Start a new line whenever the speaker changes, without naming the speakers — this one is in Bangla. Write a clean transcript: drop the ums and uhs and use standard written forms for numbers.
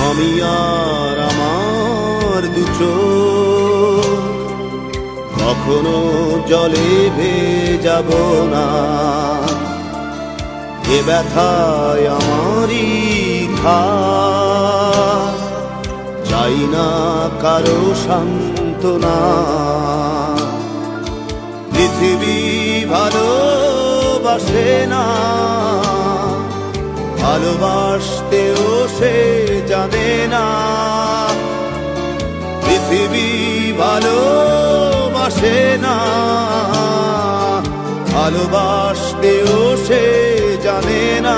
আমি আর আমার দু চোখ কখনো জলে ভেজাব না। এ ব্যথায় আমারই থাক, চাই না কারো সান্ত্বনা। পৃথিবী ভালোবাসে না, ভালোবাসতেও সে জানে না। পৃথিবী ভালোবাসে না, ভালোবাসতেও সে জানে না।